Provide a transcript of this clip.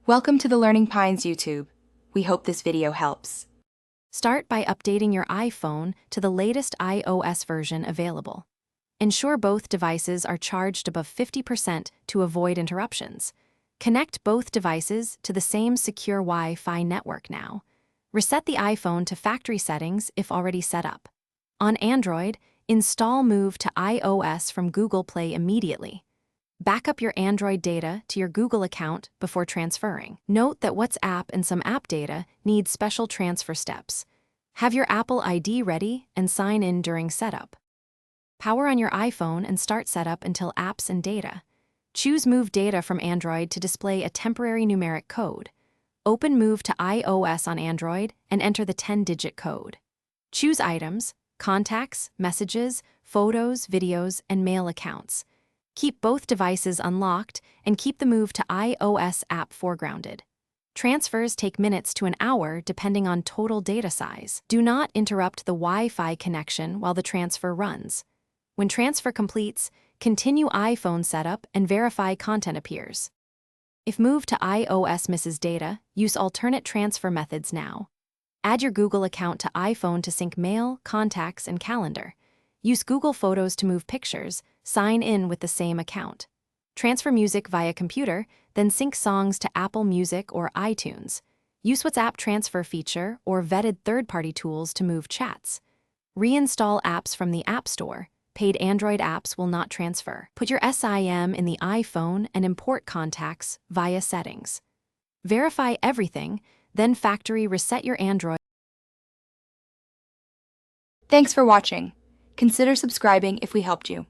Welcome to the Learning Pines YouTube. We hope this video helps. Start by updating your iPhone to the latest iOS version available. Ensure both devices are charged above 50% to avoid interruptions. Connect both devices to the same secure Wi-Fi network now. Reset the iPhone to factory settings if already set up. On Android, install Move to iOS from Google Play immediately. Back up your Android data to your Google account before transferring. Note that WhatsApp and some app data need special transfer steps. Have your Apple ID ready and sign in during setup. Power on your iPhone and start setup until apps and data. Choose Move Data from Android to display a temporary numeric code. Open Move to iOS on Android and enter the 10-digit code. Choose Items, Contacts, Messages, Photos, Videos, and Mail accounts. Keep both devices unlocked and keep the Move to iOS app foregrounded. Transfers take minutes to an hour depending on total data size. Do not interrupt the Wi-Fi connection while the transfer runs. When transfer completes, continue iPhone setup and verify content appears. If Move to iOS misses data, use alternate transfer methods now. Add your Google account to iPhone to sync Mail, Contacts, and Calendar. Use Google Photos to move pictures, sign in with the same account. Transfer music via computer, then sync songs to Apple Music or iTunes. Use WhatsApp transfer feature or vetted third-party tools to move chats. Reinstall apps from the App Store. Paid Android apps will not transfer. Put your SIM in the iPhone and import contacts via settings. Verify everything, then factory reset your Android. Thanks for watching. Consider subscribing if we helped you.